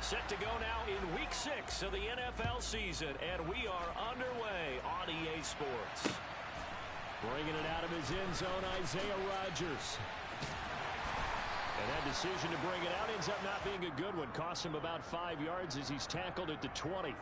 Set to go now in Week 6 of the NFL season, and we are underway on EA Sports. Bringing it out of his end zone, Isaiah Rodgers. And that decision to bring it out ends up not being a good one. Cost him about 5 yards as he's tackled at the 20.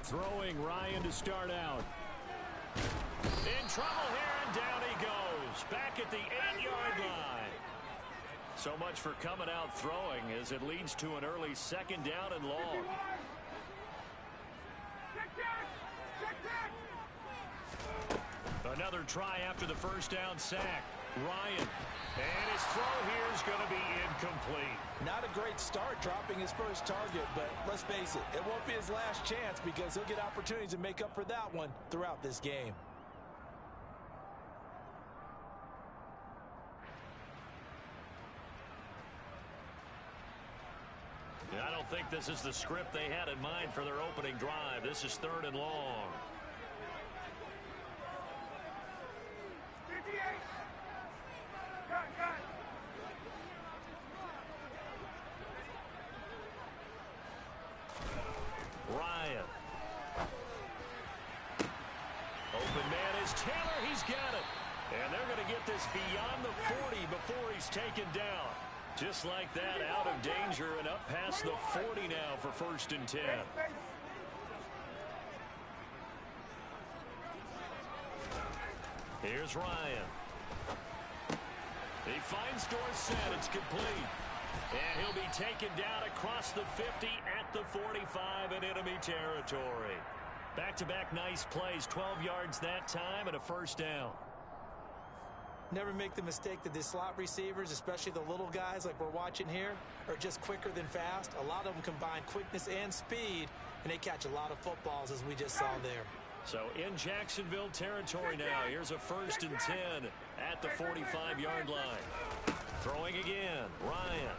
Throwing Ryan to start out. In trouble here, and down he goes. Back at the 8-yard line. So much for coming out throwing as it leads to an early 2nd down and long. Another try after the first down sack. Ryan. And his throw here is going to be incomplete. Not a great start dropping his first target, but let's face it, it won't be his last chance because he'll get opportunities to make up for that one throughout this game. I don't think this is the script they had in mind for their opening drive. This is 3rd and long. Ryan. Open man is Taylor. He's got it. And they're going to get this beyond the 40 before he's taken down. Just like that, out of danger and up past the 40 now for 1st and 10. Here's Ryan. He finds Dorsett. It's complete. And he'll be taken down across the 50 at the 45 in enemy territory. Back-to-back nice plays, 12 yards that time and a 1st down. Never make the mistake that the slot receivers, especially the little guys like we're watching here, are just quicker than fast. A lot of them combine quickness and speed, and they catch a lot of footballs as we just saw there. So in Jacksonville territory now. Here's a 1st and 10 at the 45-yard line. Throwing again, Ryan.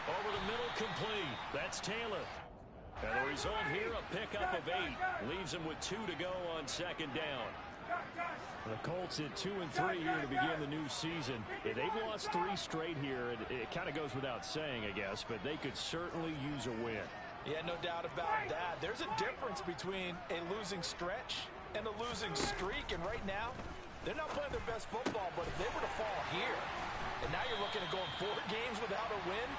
Over the middle, complete. That's Taylor. And the result here, a pickup of 8. Leaves him with 2 to go on 2nd down. The Colts hit 2 and 3 here to begin the new season. Yeah, they've lost 3 straight here. It kind of goes without saying, I guess, but they could certainly use a win. Yeah, no doubt about that. There's a difference between a losing stretch and a losing streak, and right now, they're not playing their best football, but if they were to fall here, and now you're looking at going 4 games without a win,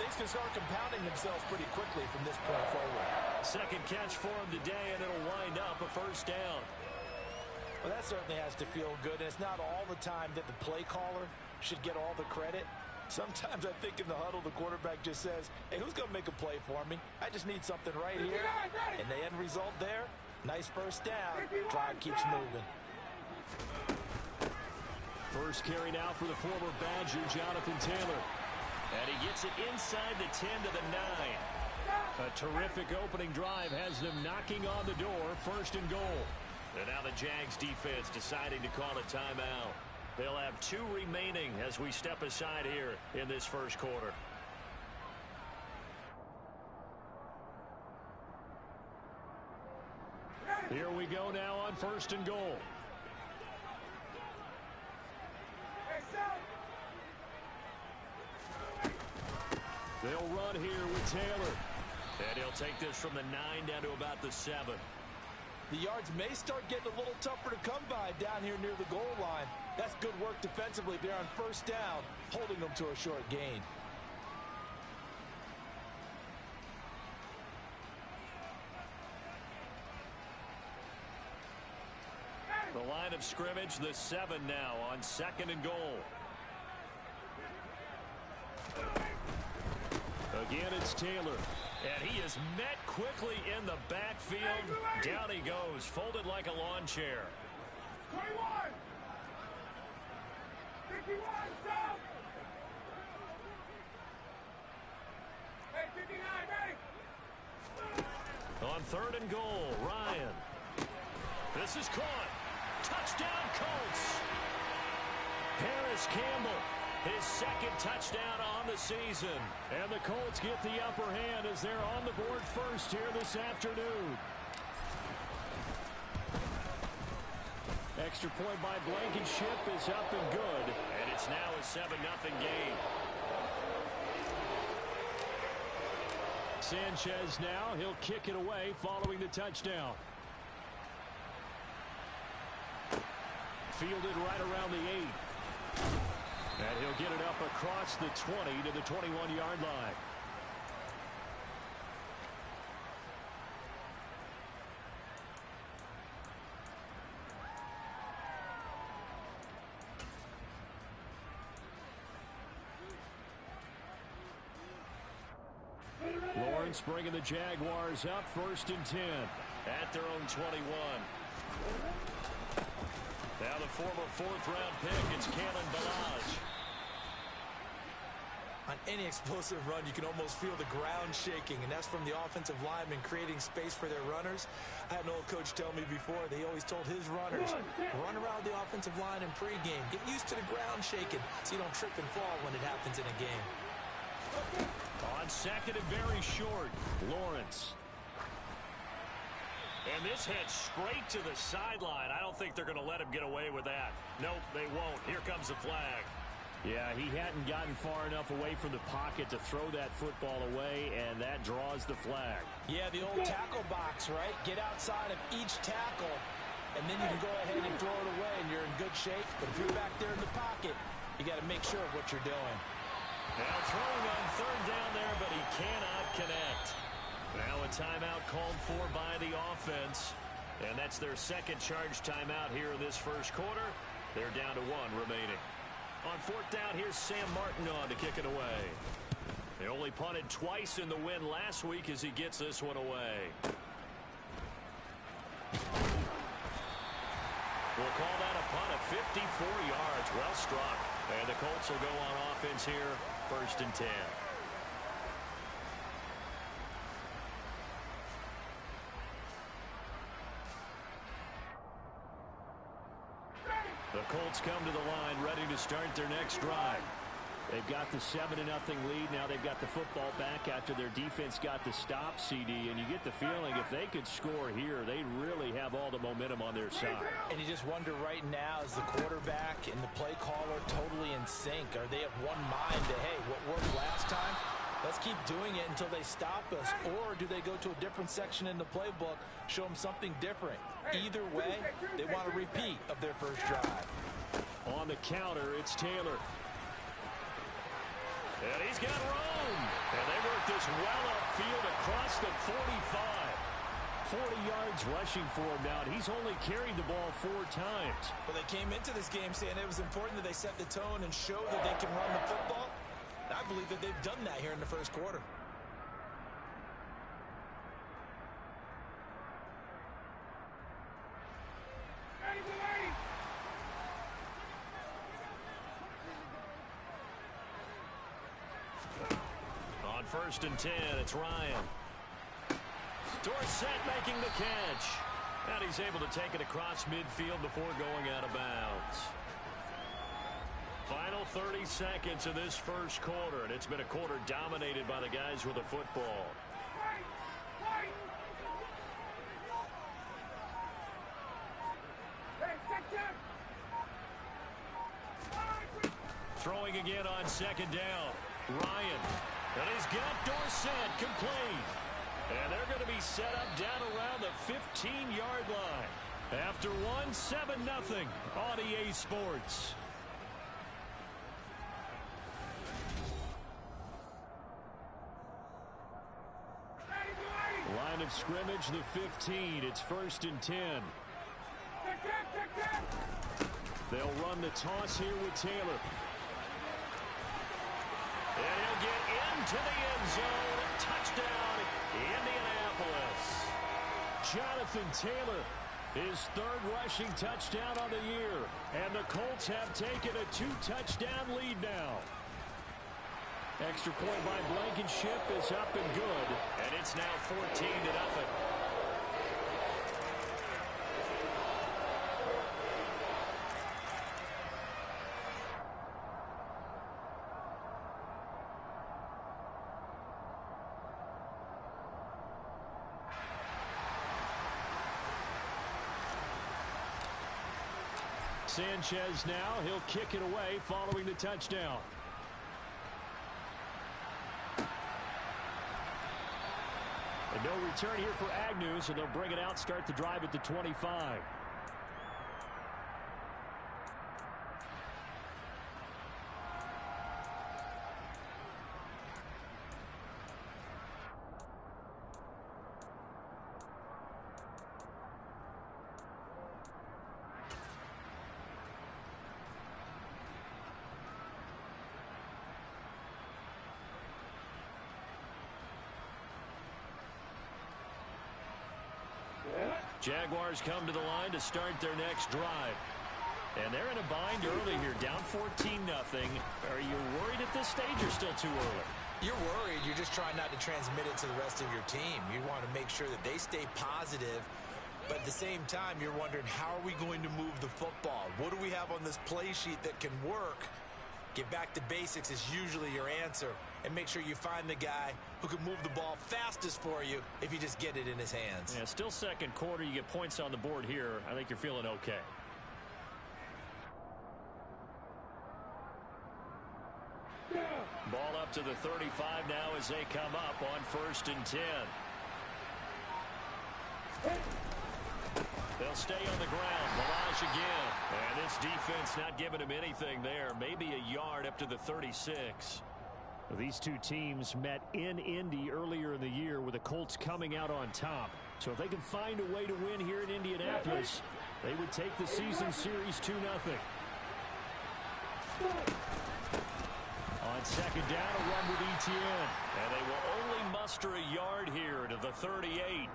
things can start compounding themselves pretty quickly from this point forward. Second catch for him today, and it'll wind up a 1st down. Well, that certainly has to feel good, and it's not all the time that the play caller should get all the credit. Sometimes I think in the huddle, the quarterback just says, hey, who's going to make a play for me? I just need something right here. And the end result there, nice 1st down. Drive keeps moving. First carry now for the former Badger, Jonathan Taylor. And he gets it inside the 10 to the 9. A terrific opening drive has them knocking on the door, 1st and goal. And now the Jags defense deciding to call a timeout. They'll have 2 remaining as we step aside here in this 1st quarter. Here we go now on 1st and goal. They'll run here with Taylor. And he'll take this from the 9 down to about the 7. The yards may start getting a little tougher to come by down here near the goal line. That's good work defensively there on 1st down, holding them to a short gain. The line of scrimmage, the 7 now on 2nd and goal. Again, it's Taylor. And he is met quickly in the backfield. Down he goes, folded like a lawn chair. 21! 51, stop! On 3rd and goal, Ryan. This is caught. Touchdown, Colts. Paris Campbell, his 2nd touchdown on the season. And the Colts get the upper hand as they're on the board first here this afternoon. Extra point by Blankenship is up and good. And it's now a 7-0 game. Sanchez now, he'll kick it away following the touchdown. Fielded right around the 8. And he'll get it up across the 20 to the 21-yard line. Lawrence bringing the Jaguars up 1st and 10. At their own 21. Now the former 4th-round pick, it's Kalen Ballage. On any explosive run, you can almost feel the ground shaking, and that's from the offensive linemen creating space for their runners. I had an old coach tell me before, they always told his runners, run around the offensive line in pregame. Get used to the ground shaking so you don't trip and fall when it happens in a game. On 2nd and very short, Lawrence. And this heads straight to the sideline. I don't think they're going to let him get away with that. Nope, they won't. Here comes the flag. Yeah, he hadn't gotten far enough away from the pocket to throw that football away, and that draws the flag. Yeah, the old tackle box, right? Get outside of each tackle, and then you can go ahead and throw it away, and you're in good shape. But if you're back there in the pocket, you got to make sure of what you're doing. Now throwing on 3rd down there, but he cannot connect. Now a timeout called for by the offense, and that's their 2nd charge timeout here in this 1st quarter. They're down to 1 remaining. On 4th down, here's Sam Martin on to kick it away. They only punted twice in the win last week as he gets this one away. We'll call that a punt of 54 yards. Well struck. And the Colts will go on offense here, 1st and 10. The Colts come to the line ready to start their next drive. They've got the 7-0 lead. Now they've got the football back after their defense got the stop, CD. And you get the feeling if they could score here, they really have all the momentum on their side. And you just wonder right now, is the quarterback and the play caller totally in sync? Are they of one mind that, hey, what worked last time, let's keep doing it until they stop us? Or do they go to a different section in the playbook, show them something different? Either way, they want a repeat of their first drive. On the counter, it's Taylor. And he's got room. And they work this well upfield across the 45. 40 yards rushing for him now. He's only carried the ball 4 times. Well, they came into this game saying it was important that they set the tone and show that they can run the football. And I believe that they've done that here in the 1st quarter. On 1st and 10, it's Ryan. Dorsett making the catch. And he's able to take it across midfield before going out of bounds. Final 30 seconds of this 1st quarter, and it's been a quarter dominated by the guys with the football. Throwing again on 2nd down. Ryan. And he's got Dorsett complete. And they're going to be set up down around the 15-yard line. After 7-0 on EA Sports. Line of scrimmage, the 15. It's 1st and 10. They'll run the toss here with Taylor. And he'll get into the end zone. Touchdown, Indianapolis. Jonathan Taylor, his 3rd rushing touchdown on the year. And the Colts have taken a 2-touchdown lead now. Extra point by Blankenship is up and good. And it's now 14-0. Sanchez now, he'll kick it away following the touchdown. And no return here for Agnew, so they'll bring it out, start the drive at the 25. Jaguars come to the line to start their next drive. And they're in a bind early here, down 14-0. Are you worried at this stage or still too early? You're worried. You're just trying not to transmit it to the rest of your team. You want to make sure that they stay positive. But at the same time, you're wondering, how are we going to move the football? What do we have on this play sheet that can work? Get back to basics is usually your answer. And make sure you find the guy who can move the ball fastest for you if you just get it in his hands. Yeah, still second quarter. You get points on the board here. I think you're feeling okay. Ball up to the 35 now as they come up on 1st and 10. They'll stay on the ground. Balazs again. And this defense not giving him anything there. Maybe a yard up to the 36. These two teams met in Indy earlier in the year with the Colts coming out on top. So if they can find a way to win here in Indianapolis, they would take the season series 2-0. On second down, a run with Etienne. And they will only muster a yard here to the 38.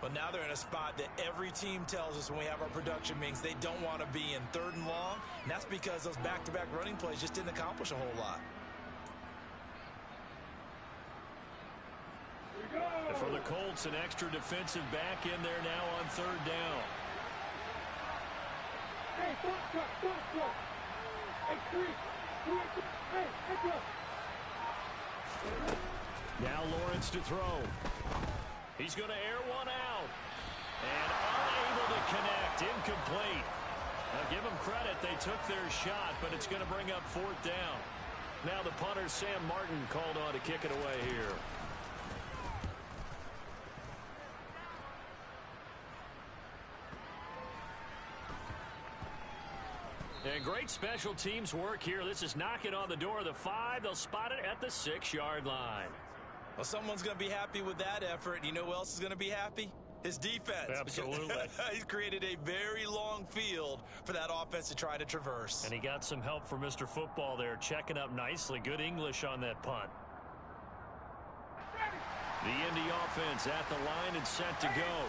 But now they're in a spot that every team tells us when we have our production meetings they don't want to be in 3rd and long. And that's because those back-to-back running plays just didn't accomplish a whole lot. For the Colts, an extra defensive back in there now on 3rd down. Now Lawrence to throw. He's going to air one out. And unable to connect. Incomplete. Now give them credit. They took their shot, but it's going to bring up 4th down. Now the punter, Sam Martin, called on to kick it away here. And great special teams work here. This is knocking on the door of the 5. They'll spot it at the 6-yard line. Well, someone's going to be happy with that effort. You know who else is going to be happy? His defense. Absolutely. He's created a very long field for that offense to try to traverse. And he got some help from Mr. Football there, checking up nicely. Good English on that punt. The Indy offense at the line and set to go.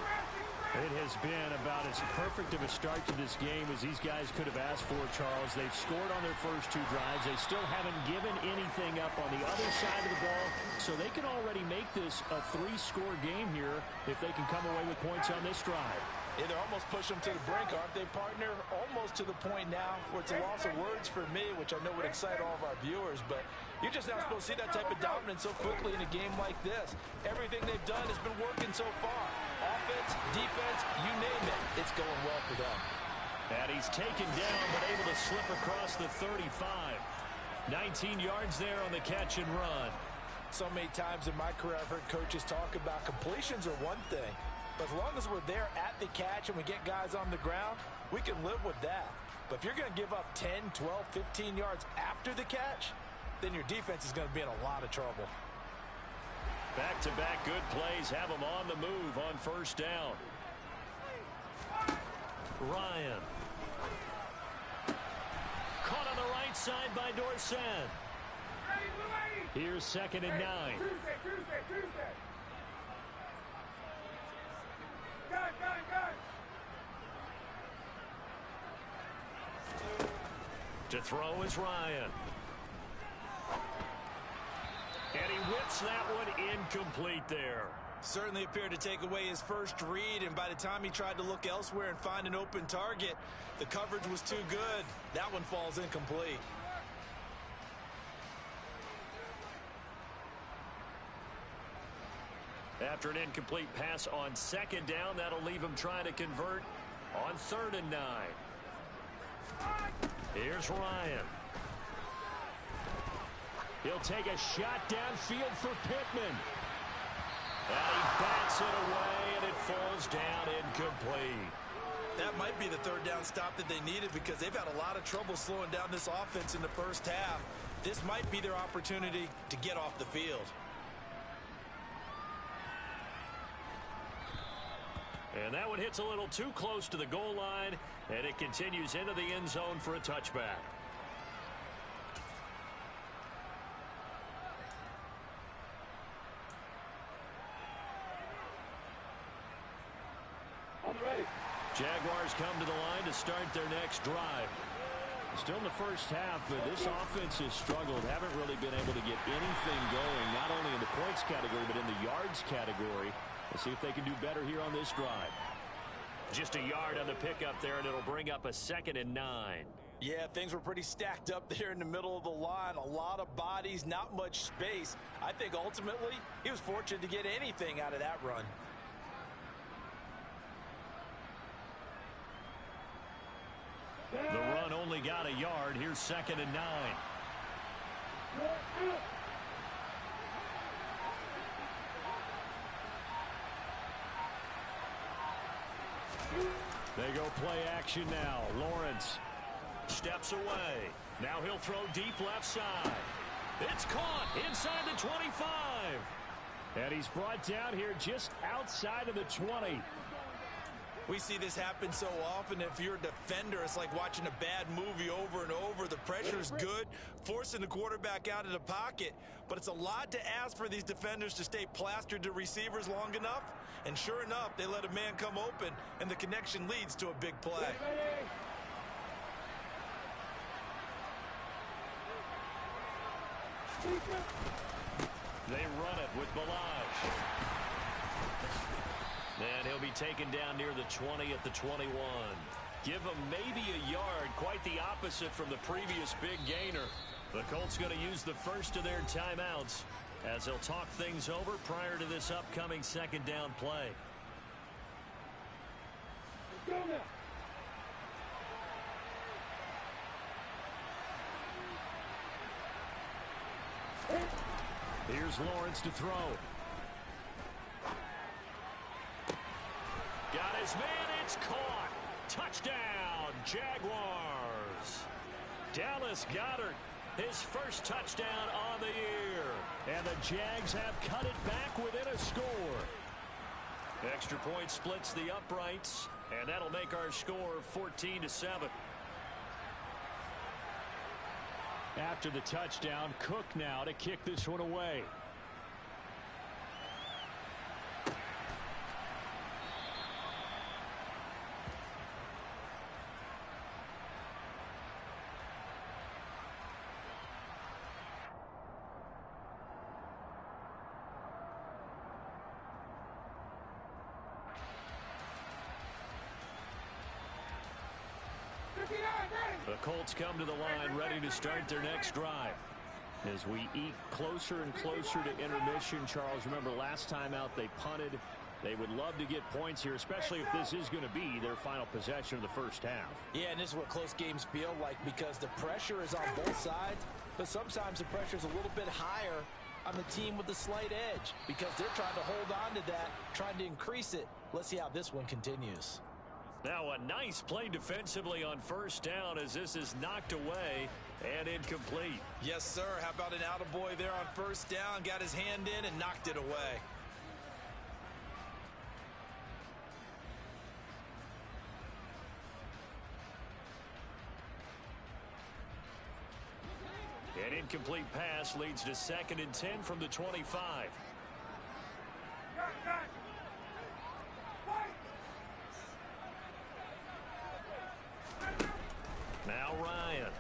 It has been about as perfect of a start to this game as these guys could have asked for, Charles. They've scored on their first 2 drives. They still haven't given anything up on the other side of the ball, so they can already make this a 3-score game here if they can come away with points on this drive. Yeah, they're almost pushing them to the brink, aren't they, partner? Almost to the point now where it's a loss of words for me, which I know would excite all of our viewers, but you're just not supposed to see that type of dominance so quickly in a game like this. Everything they've done has been working so far. Offense, defense, you name it. It's going well for them. And he's taken down but able to slip across the 35. 19 yards there on the catch and run. So many times in my career I've heard coaches talk about completions are one thing, but as long as we're there at the catch and we get guys on the ground, we can live with that. But if you're going to give up 10, 12, 15 yards after the catch, then your defense is going to be in a lot of trouble. Back-to-back good plays have them on the move on 1st down. Ryan. Caught on the right side by Dorsett. Here's 2nd and 9. To throw is Ryan. And he whips that one incomplete there. Certainly appeared to take away his first read, and by the time he tried to look elsewhere and find an open target, the coverage was too good. That one falls incomplete. After an incomplete pass on second down, that'll leave him trying to convert on 3rd and 9. Here's Ryan. He'll take a shot downfield for Pittman. And he bats it away, and it falls down incomplete. That might be the 3rd down stop that they needed, because they've had a lot of trouble slowing down this offense in the first half. This might be their opportunity to get off the field. And that one hits a little too close to the goal line, and it continues into the end zone for a touchback. Jaguars come to the line to start their next drive. Still in the first half, but this offense has struggled. Haven't really been able to get anything going, not only in the points category, but in the yards category. Let's see if they can do better here on this drive. Just a yard on the pickup there, and it'll bring up a 2nd and 9. Yeah, things were pretty stacked up there in the middle of the line. A lot of bodies, not much space. I think ultimately he was fortunate to get anything out of that run. The run only got a yard. Here's 2nd and 9. They go play action now. Lawrence steps away. Now he'll throw deep left side. It's caught inside the 25. And he's brought down here just outside of the 20. We see this happen so often. If you're a defender, it's like watching a bad movie over and over. The pressure's good, forcing the quarterback out of the pocket. But it's a lot to ask for these defenders to stay plastered to receivers long enough. And sure enough, they let a man come open, and the connection leads to a big play. They run it with Ballage. And he'll be taken down near the 20 at the 21. Give him maybe a yard, quite the opposite from the previous big gainer. The Colts going to use the first of their timeouts as they'll talk things over prior to this upcoming 2nd down play. Here's Lawrence to throw. Got his man, it's caught. Touchdown, Jaguars. Dallas Goedert, his first touchdown on the year. And the Jags have cut it back within a score. Extra point splits the uprights, and that'll make our score 14-7. After the touchdown, Cook now to kick this one away. The Colts come to the line ready to start their next drive. As we eke closer and closer to intermission, Charles, remember last time out they punted. They would love to get points here, especially if this is going to be their final possession of the first half. Yeah, and this is what close games feel like, because the pressure is on both sides, but sometimes the pressure is a little bit higher on the team with the slight edge because they're trying to hold on to that, trying to increase it. Let's see how this one continues. Now a nice play defensively on first down as this is knocked away and incomplete. Yes, sir. How about an attaboy there on first down? Got his hand in and knocked it away. An incomplete pass leads to 2nd and 10 from the 25. Now Ryan.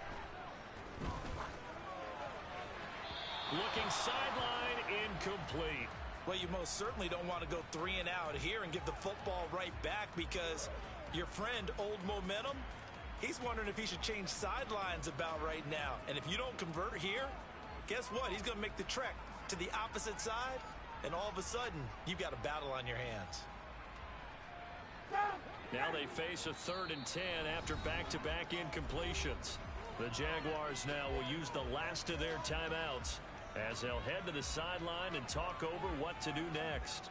Looking sideline, incomplete. Well, you most certainly don't want to go 3 and out here and give the football right back, because your friend, Old Momentum, he's wondering if he should change sidelines about right now. And if you don't convert here, guess what? He's going to make the trek to the opposite side, and all of a sudden, you've got a battle on your hands. Now they face a 3rd and 10 after back-to-back incompletions. The Jaguars now will use the last of their timeouts as they'll head to the sideline and talk over what to do next.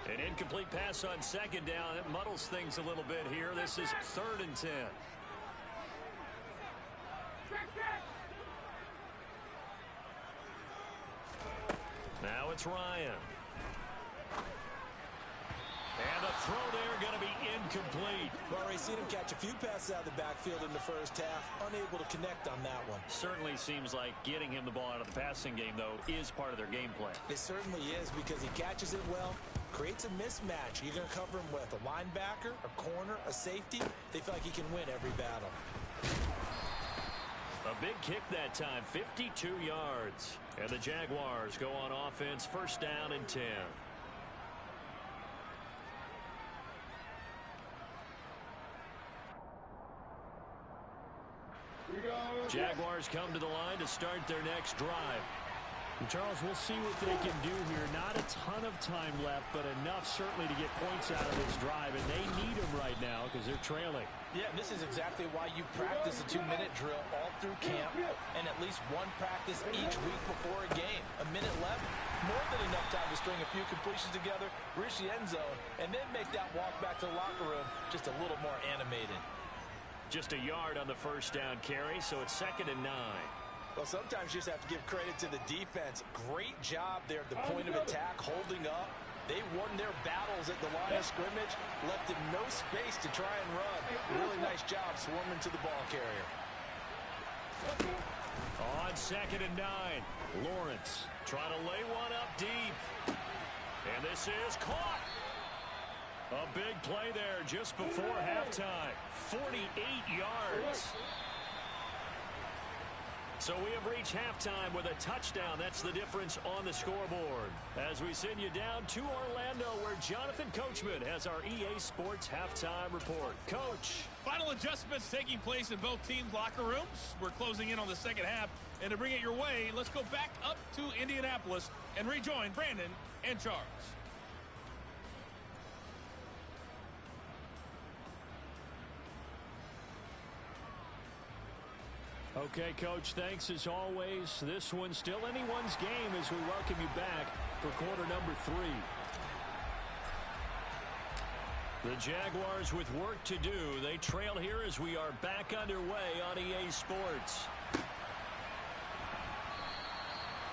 An incomplete pass on 2nd down. It muddles things a little bit here. This is 3rd and 10. Now it's Ryan. And the throw there going to be incomplete. Well, we've seen him catch a few passes out of the backfield in the first half, unable to connect on that one. Certainly seems like getting him the ball out of the passing game, though, is part of their game plan. It certainly is, because he catches it well, creates a mismatch. You're going to cover him with a linebacker, a corner, a safety. They feel like he can win every battle. A big kick that time, 52 yards. And the Jaguars go on offense, 1st down and 10. Jaguars come to the line to start their next drive. And Charles, we'll see what they can do here. Not a ton of time left, but enough certainly to get points out of this drive, and they need them right now because they're trailing. Yeah, this is exactly why you practice a 2-minute drill all through camp, and at least one practice each week before a game. A minute left, more than enough time to string a few completions together, reach the end zone, and then make that walk back to the locker room just a little more animated. Just a yard on the 1st down carry, so it's 2nd and 9. Well, sometimes you just have to give credit to the defense. Great job there at the point of attack, holding up. They won their battles at the line of scrimmage, left him no space to try and run. Really nice job swarming to the ball carrier. On 2nd and 9, Lawrence trying to lay one up deep. And this is caught. A big play there just before halftime. 48 yards. So we have reached halftime with a touchdown. That's the difference on the scoreboard. As we send you down to Orlando, where Jonathan Coachman has our EA Sports halftime report. Coach. Final adjustments taking place in both teams' locker rooms. We're closing in on the 2nd half. And to bring it your way, let's go back up to Indianapolis and rejoin Brandon and Charles. Okay, Coach, thanks as always. This one's still anyone's game as we welcome you back for quarter number 3. The Jaguars with work to do. They trail here as we are back underway on EA Sports.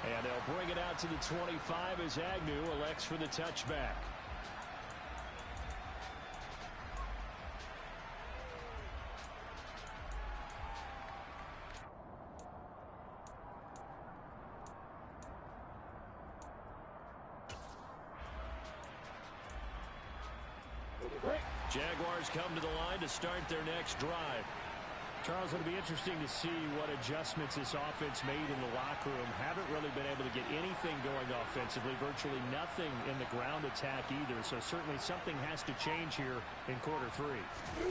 And they'll bring it out to the 25 as Agnew elects for the touchback. Jaguars come to the line to start their next drive. Charles, it'll be interesting to see what adjustments this offense made in the locker room. Haven't really been able to get anything going offensively, virtually nothing in the ground attack either. So certainly something has to change here in quarter 3.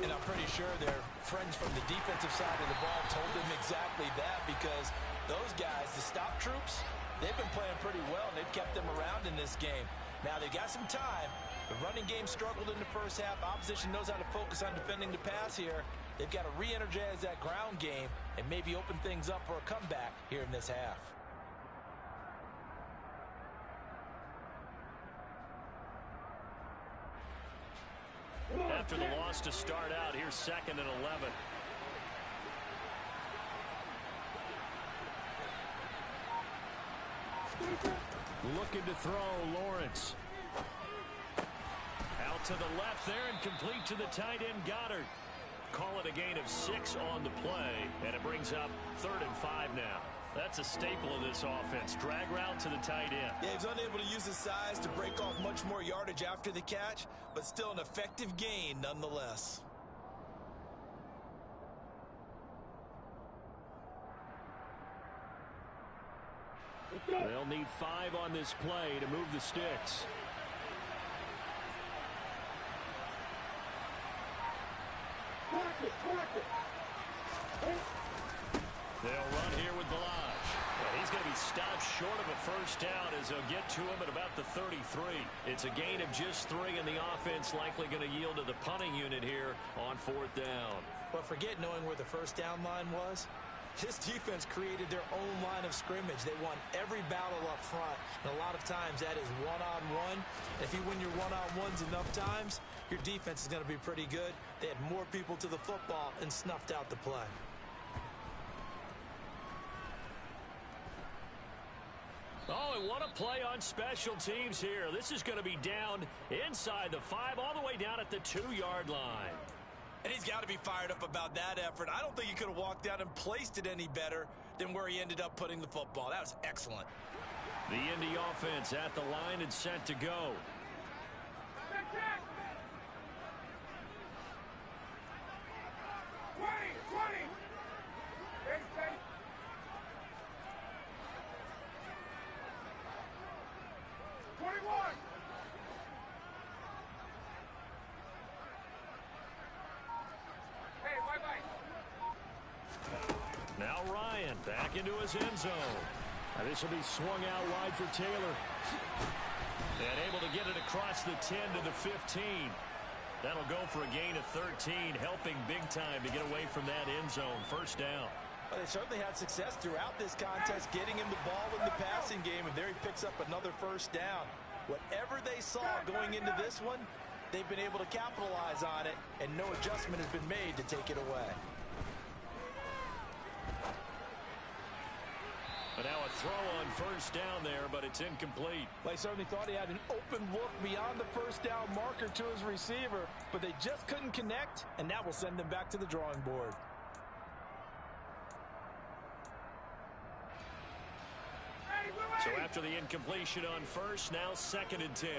And I'm pretty sure their friends from the defensive side of the ball told them exactly that, because those guys, the stop troops, they've been playing pretty well, and they've kept them around in this game. Now they've got some time. The running game struggled in the first half. Opposition knows how to focus on defending the pass here. They've got to re-energize that ground game and maybe open things up for a comeback here in this half. After the loss to start out, here's 2nd and 11. Looking to throw, Lawrence. Out to the left there and complete to the tight end, Goddard. Call it a gain of 6 on the play, and it brings up 3rd and 5 now. That's a staple of this offense. Drag route to the tight end. Yeah, he's unable to use his size to break off much more yardage after the catch, but still an effective gain nonetheless. They'll need 5 on this play to move the sticks. They'll run here with Ballage. Well, he's going to be stopped short of a first down as they'll get to him at about the 33. It's a gain of just 3, and the offense likely going to yield to the punting unit here on 4th down. But forget knowing where the first down line was. This defense created their own line of scrimmage. They won every battle up front, and a lot of times that is one-on-one. If you win your one-on-ones enough times, your defense is going to be pretty good. They had more people to the football and snuffed out the play. Oh, and what a play on special teams here. This is going to be down inside the 5, all the way down at the 2-yard line. And he's got to be fired up about that effort. I don't think he could have walked out and placed it any better than where he ended up putting the football. That was excellent. The Indy offense at the line and set to go. 20. Now Ryan back into his end zone. This will be swung out wide for Taylor. And able to get it across the 10 to the 15. That'll go for a gain of 13, helping big time to get away from that end zone. First down. Well, they certainly had success throughout this contest, getting him the ball in the passing game, and there he picks up another first down. Whatever they saw going into this one, they've been able to capitalize on it, and no adjustment has been made to take it away. But now a throw on first down there, but it's incomplete. They certainly thought he had an open look beyond the first down marker to his receiver, but they just couldn't connect, and that will send them back to the drawing board. So after the incompletion on first, now 2nd and 10.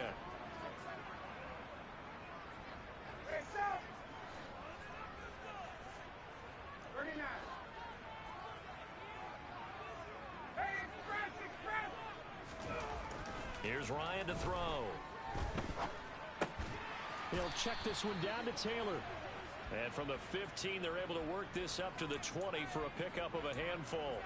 Here's Ryan to throw. He'll check this one down to Taylor. And from the 15, they're able to work this up to the 20 for a pickup of a handful.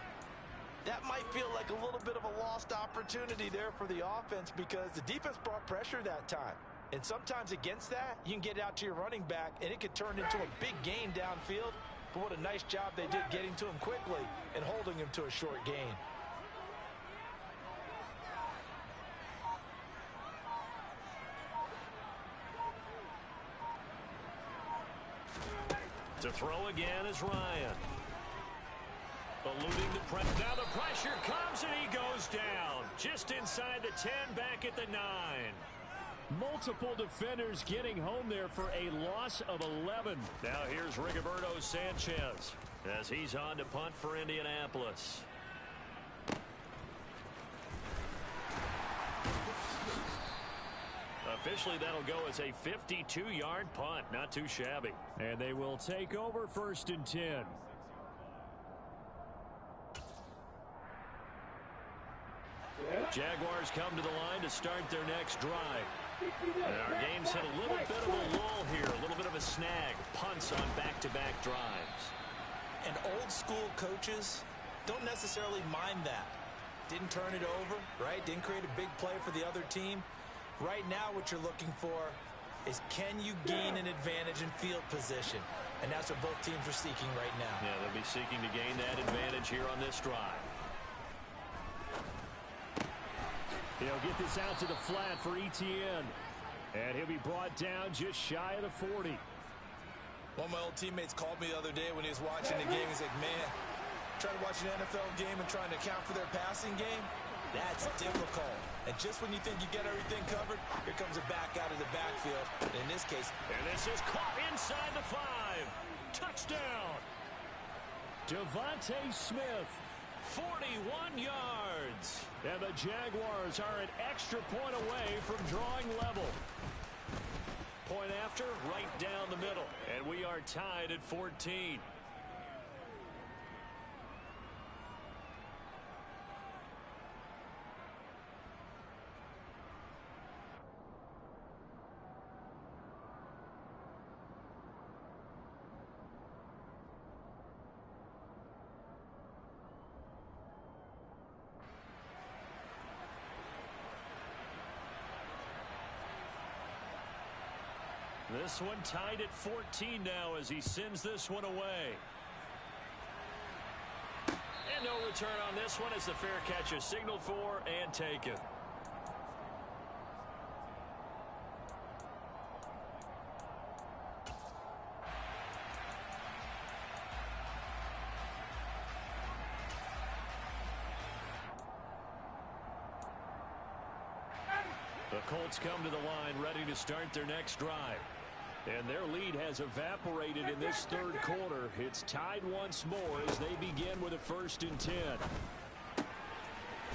That might feel like a little bit of a lost opportunity there for the offense because the defense brought pressure that time. And sometimes against that, you can get out to your running back, and it could turn into a big gain downfield. But what a nice job they did getting to him quickly and holding him to a short gain. To throw again is Ryan. Eluding the pressure. Now the pressure comes and he goes down. Just inside the 10, back at the 9. Multiple defenders getting home there for a loss of 11. Now here's Rigoberto Sanchez as he's on to punt for Indianapolis. Officially, that'll go as a 52-yard punt. Not too shabby. And they will take over 1st and 10. Jaguars come to the line to start their next drive. And our game's hit a little bit of a lull here, a little bit of a snag. Punts on back-to-back drives. And old-school coaches don't necessarily mind that. Didn't turn it over, right? Didn't create a big play for the other team. Right now, what you're looking for is can you gain an advantage in field position? And that's what both teams are seeking right now. Yeah, they'll be seeking to gain that advantage here on this drive. He'll get this out to the flat for Etienne. And he'll be brought down just shy of the 40. One of my old teammates called me the other day when he was watching the game. He's like, man, trying to watch an NFL game and trying to account for their passing game, that's difficult. And just when you think you get everything covered, here comes a back out of the backfield. In this case. And this is caught inside the 5. Touchdown. Devontae Smith 41 yards. And the Jaguars are an extra point away from drawing level. Point after, right down the middle. And we are tied at 14. This one tied at 14 now as he sends this one away. And no return on this one as the fair catch is signaled for and taken. The Colts come to the line ready to start their next drive. And their lead has evaporated in this third quarter. It's tied once more as they begin with a 1st and 10.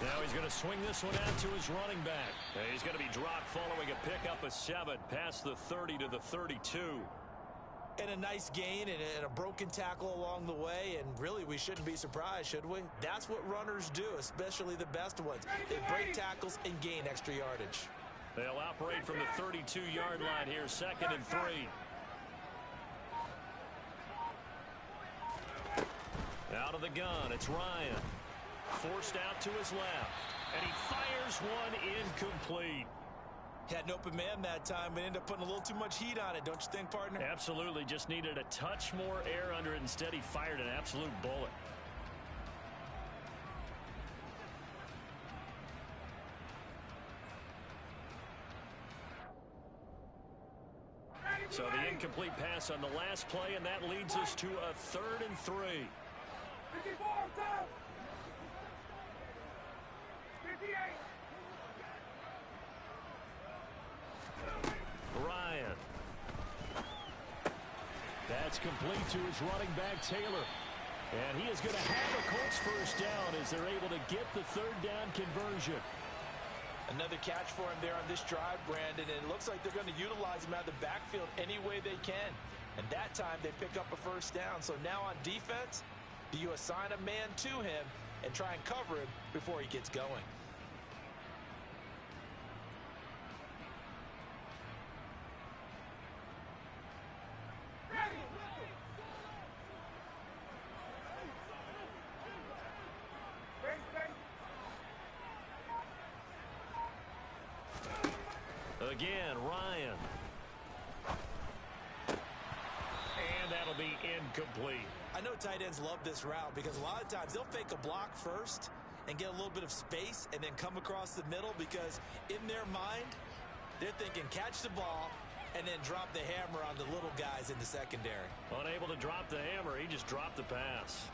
Now he's going to swing this one out to his running back. And he's going to be dropped following a pickup of 7 past the 30 to the 32. And a nice gain and a broken tackle along the way. And really, we shouldn't be surprised, should we? That's what runners do, especially the best ones. They break tackles and gain extra yardage. They'll operate from the 32-yard line here, 2nd and 3. Out of the gun, it's Ryan. Forced out to his left. And he fires one incomplete. Had an open man that time, but ended up putting a little too much heat on it, don't you think, partner? Absolutely. Just needed a touch more air under it. Instead, he fired an absolute bullet. So the incomplete pass on the last play, and that leads us to a 3rd and 3. 54, stop. 58. Ryan. That's complete to his running back, Taylor. And he is going to have a Colts 1st down as they're able to get the 3rd down conversion. Another catch for him there on this drive, Brandon, and it looks like they're going to utilize him out of the backfield any way they can. And that time they pick up a 1st down. So now on defense, do you assign a man to him and try and cover him before he gets going? Again, Ryan. And that'll be incomplete. I know tight ends love this route because a lot of times they'll fake a block first and get a little bit of space and then come across the middle because in their mind, they're thinking catch the ball and then drop the hammer on the little guys in the secondary. Unable to drop the hammer, he just dropped the pass.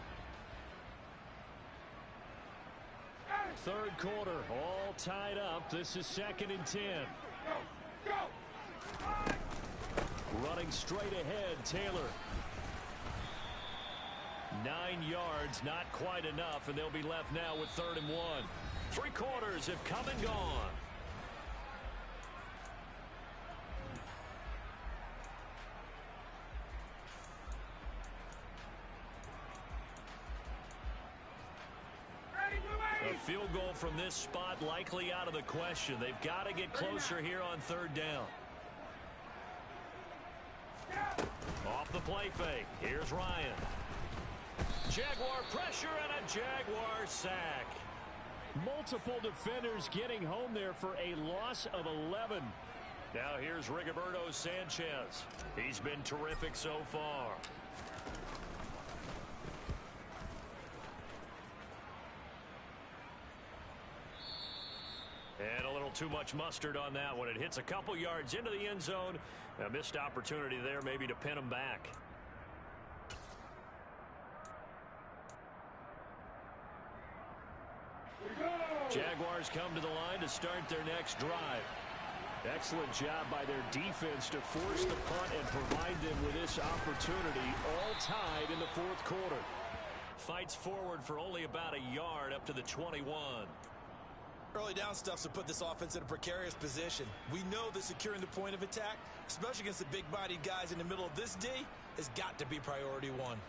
3rd quarter, all tied up. This is 2nd and 10. Go. Running straight ahead, Taylor. 9 yards, not quite enough, and they'll be left now with 3rd and 1. 3 quarters have come and gone. A field goal from this spot likely out of the question. They've got to get closer here on 3rd down. Off the play fake. Here's Ryan. Jaguar pressure and a Jaguar sack. Multiple defenders getting home there for a loss of 11. Now here's Rigoberto Sanchez. He's been terrific so far. And a little too much mustard on that one. It hits a couple yards into the end zone. A missed opportunity there maybe to pin him back. Jaguars come to the line to start their next drive. Excellent job by their defense to force the punt and provide them with this opportunity, all tied in the 4th quarter. Fights forward for only about a yard up to the 21. Early down stuffs will put this offense in a precarious position. We know that securing the point of attack, especially against the big-bodied guys in the middle of this D, has got to be priority one.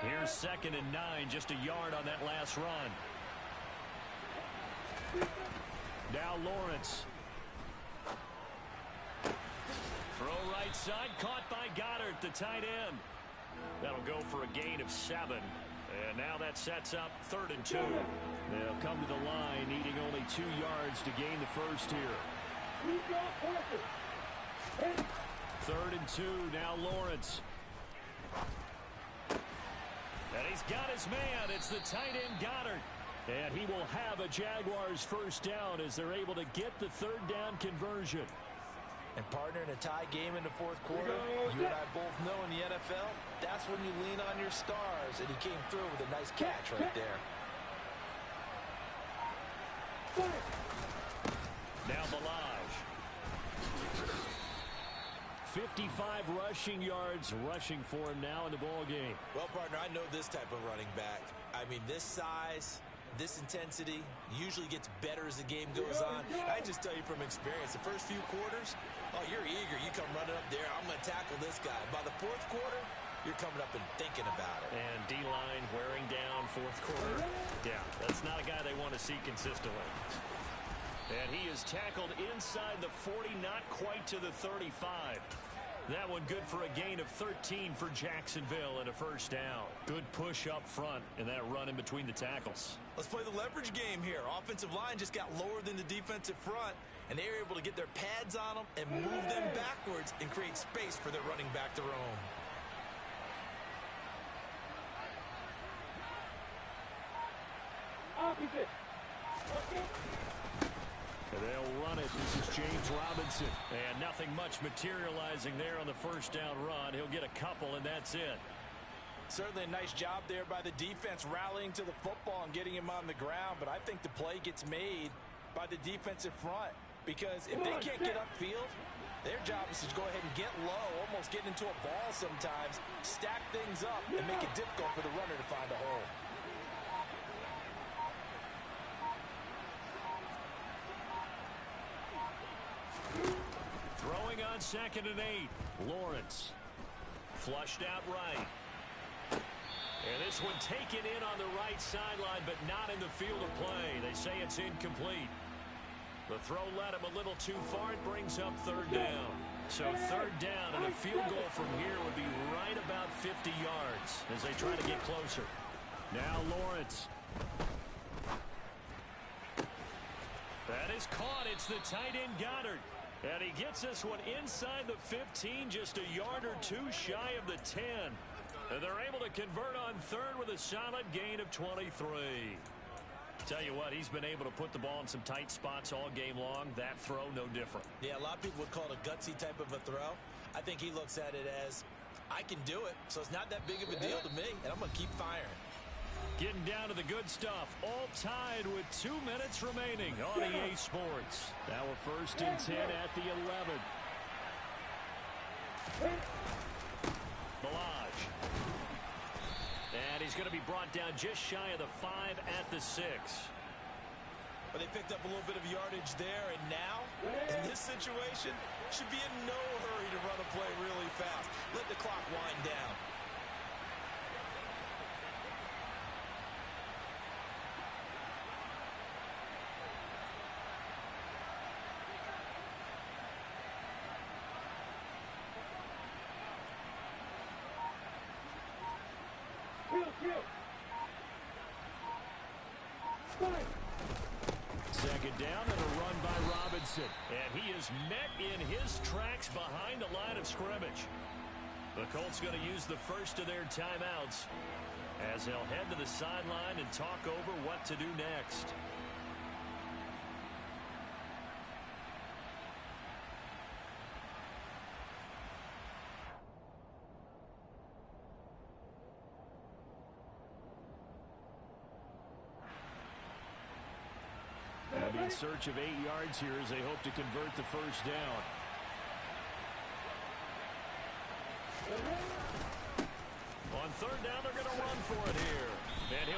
Here's 2nd and 9, just a yard on that last run. Now Lawrence. Throw right side, caught by Goddard, the tight end. That'll go for a gain of 7. And now that sets up 3rd and 2. They'll come to the line, needing only 2 yards to gain the first here. 3rd and 2, now Lawrence. And he's got his man. It's the tight end, Goddard. And he will have a Jaguars first down as they're able to get the 3rd down conversion. And partner, in a tie game in the 4th quarter, you and I both know in the NFL, that's when you lean on your stars. And he came through with a nice catch right there. Now Balaj. 55 rushing yards rushing for him now in the ball game. Well, partner, I know this type of running back. I mean, this size, this intensity usually gets better as the game goes on. I just tell you from experience, the first few quarters, oh, you're eager. You come running up there. I'm going to tackle this guy. By the 4th quarter, you're coming up and thinking about it. And D-line wearing down 4th quarter. Yeah, that's not a guy they want to see consistently. And he is tackled inside the 40, not quite to the 35. That one good for a gain of 13 for Jacksonville and a first down. Good push up front and that run in between the tackles. Let's play the leverage game here. Offensive line just got lower than the defensive front, and they were able to get their pads on them and move them backwards and create space for their running back to roam. Opposite. And they'll run it. This is James Robinson. And nothing much materializing there on the first down run. He'll get a couple, and that's it. Certainly a nice job there by the defense rallying to the football and getting him on the ground. But I think the play gets made by the defensive front. Because if they can't get upfield, their job is to go ahead and get low, almost get into a ball sometimes, stack things up, and make it difficult for the runner to find a hole. Throwing on 2nd and 8. Lawrence. Flushed out right. And this one taken in on the right sideline, but not in the field of play. They say it's incomplete. The throw led him a little too far. It brings up 3rd down. So 3rd down and a field goal from here would be right about 50 yards as they try to get closer. Now Lawrence. That is caught. It's the tight end Goddard. And he gets this one inside the 15, just a yard or 2 shy of the 10. And they're able to convert on 3rd with a solid gain of 23. Tell you what, he's been able to put the ball in some tight spots all game long. That throw, no different. Yeah, a lot of people would call it a gutsy type of a throw. I think he looks at it as, I can do it, so it's not that big of a deal to me, and I'm going to keep firing. Getting down to the good stuff. All tied with 2 minutes remaining on EA Sports. Now we're 1st and 10 at the 11. Balaj. And he's going to be brought down just shy of the 5 at the 6. But they picked up a little bit of yardage there, and now, in this situation, should be in no hurry to run a play really fast. Let the clock wind down. Second down and a run by Robinson. And he is met in his tracks behind the line of scrimmage. The Colts going to use the first of their timeouts as they'll head to the sideline and talk over what to do next. They'll be in search of 8 yards here as they hope to convert the first down.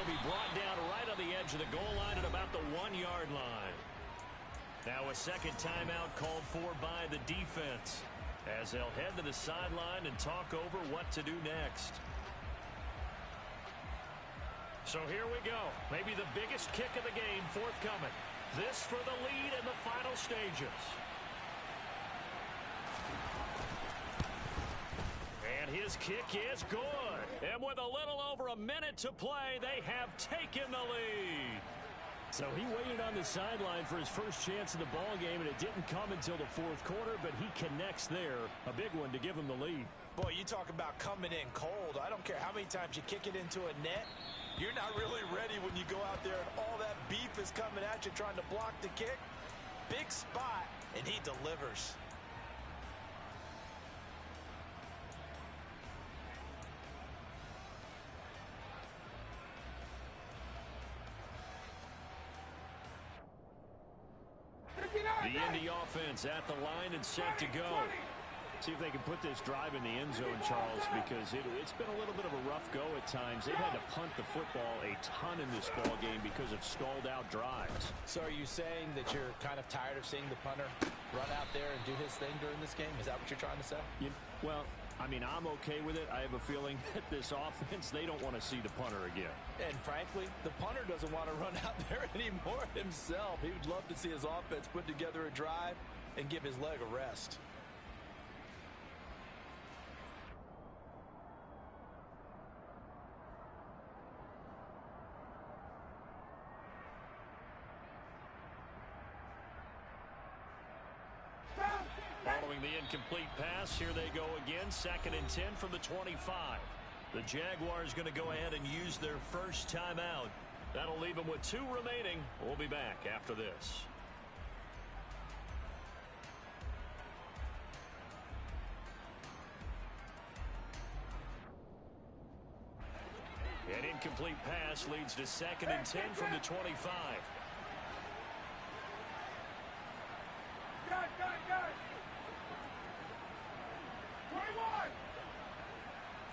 he'll be brought down right on the edge of the goal line at about the 1-yard line. Now a second timeout called for by the defense, as they'll head to the sideline and talk over what to do next. So here we go. Maybe the biggest kick of the game forthcoming. This for the lead in the final stages. And his kick is good. And with a little over a minute to play, they have taken the lead. So he waited on the sideline for his first chance in the ball game, and it didn't come until the fourth quarter, but he connects there. A big one to give him the lead. Boy, you talk about coming in cold. I don't care how many times you kick it into a net. You're not really ready when you go out there and all that beef is coming at you trying to block the kick. Big spot, and he delivers. The Indy offense at the line and set to go. See if they can put this drive in the end zone, Charles, because it's been a little bit of a rough go at times. They've had to punt the football a ton in this ball game because of stalled out drives. So are you saying that you're kind of tired of seeing the punter run out there and do his thing during this game? Is that what you're trying to say? Well, I mean, I'm okay with it. I have a feeling that this offense, they don't want to see the punter again. And frankly, the punter doesn't want to run out there anymore himself. He would love to see his offense put together a drive and give his leg a rest. Following the incomplete pass, here they go again. 2nd and 10 from the 25. The Jaguars going to go ahead and use their first timeout. That'll leave them with 2 remaining. We'll be back after this. An incomplete pass leads to 2nd and 10 from the 25. Got it. 21.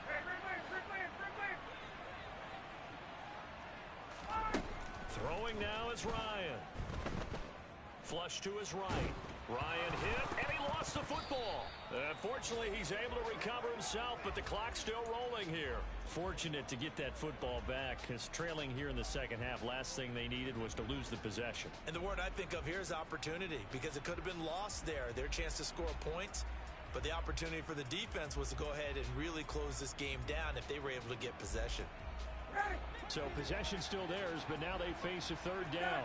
Hey, Ridley. Throwing now is Ryan. Flush to his right. Ryan hit, and he lost the football. Fortunately, he's able to recover himself, but the clock's still rolling here. Fortunate to get that football back, because trailing here in the second half, last thing they needed was to lose the possession. And the word I think of here is opportunity, because it could have been lost there. Their chance to score points, but the opportunity for the defense was to go ahead and really close this game down if they were able to get possession. So possession still theirs, but now they face a third down.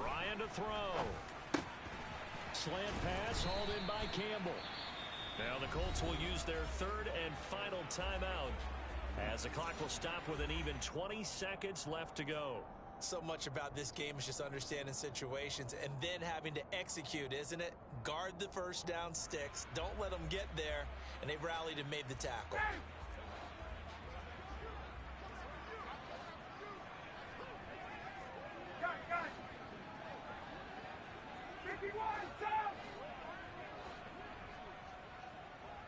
Ryan to throw. Slant pass hauled in by Campbell. Now the Colts will use their 3rd and final timeout as the clock will stop with an even 20 seconds left to go. So much about this game is just understanding situations and then having to execute, isn't it? Guard the first down sticks. Don't let them get there. And they rallied and made the tackle. Got it. 51, Sam.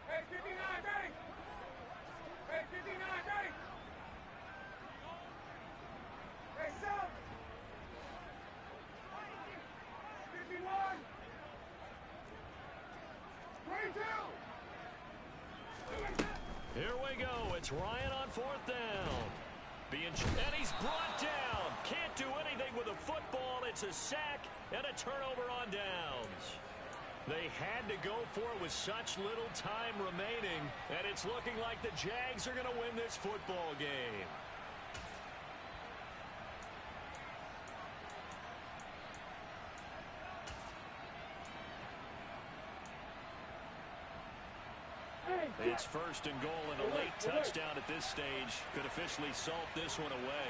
Hey, 59, ready. Hey, 59, ready. Hey, Sam. 51. 22. Here we go. It's Ryan on 4th down. And he's brought down. Can't do anything with a football. It's a sack and a turnover on downs. They had to go for it with such little time remaining, and it's looking like the Jags are going to win this football game. It's 1st and goal, and a late touchdown at this stage could officially salt this one away.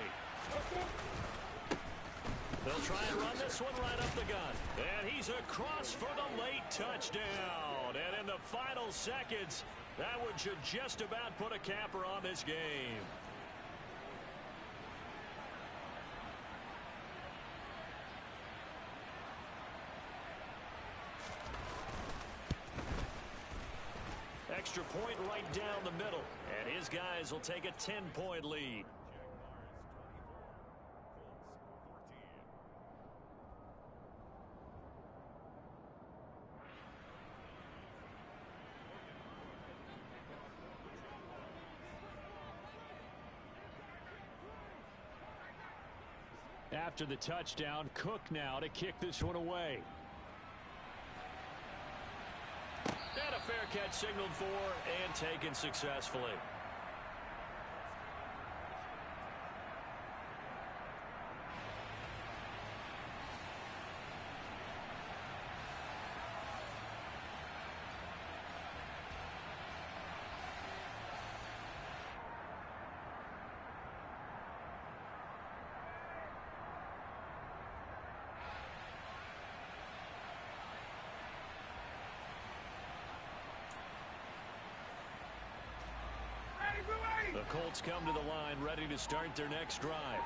They'll try and run this one right up the gut. And he's across for the late touchdown. And in the final seconds, that one should just about put a capper on this game. extra point right down the middle. And his guys will take a 10-point lead. After the touchdown, Cook now to kick this one away. And a fair catch signaled for and taken successfully. The Colts come to the line ready to start their next drive.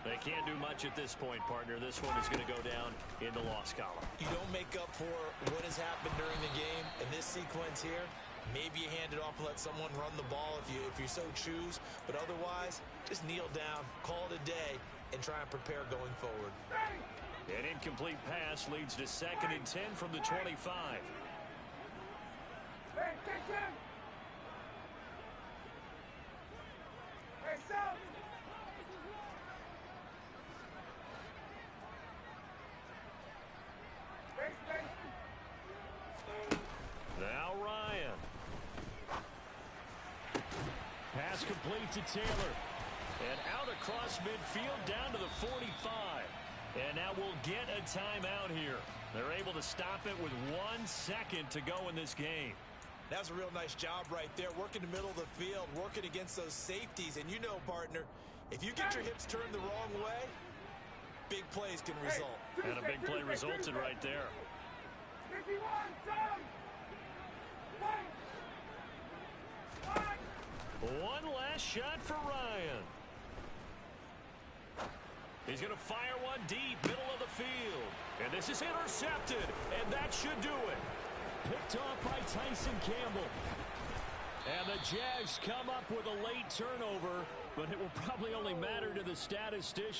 They can't do much at this point, partner. This one is going to go down in the loss column. You don't make up for what has happened during the game. In this sequence here, maybe you hand it off and let someone run the ball if you so choose. But otherwise, just kneel down, call it a day, and try and prepare going forward. An incomplete pass leads to 2nd and 10 from the 25. Hey, kick him! Hey, Sam! Now Ryan. Pass complete to Taylor. And out across midfield down to the 45. And now we'll get a timeout here. They're able to stop it with 1 second to go in this game. That was a real nice job right there. Working the middle of the field, working against those safeties. And you know, partner, if you get your hips turned the wrong way, big plays can result. And a big play resulted right there. 51, down! One last shot for Ryan. He's going to fire one deep, middle of the field. And this is intercepted, and that should do it. Picked off by Tyson Campbell. And the Jags come up with a late turnover, but it will probably only matter to the statistician.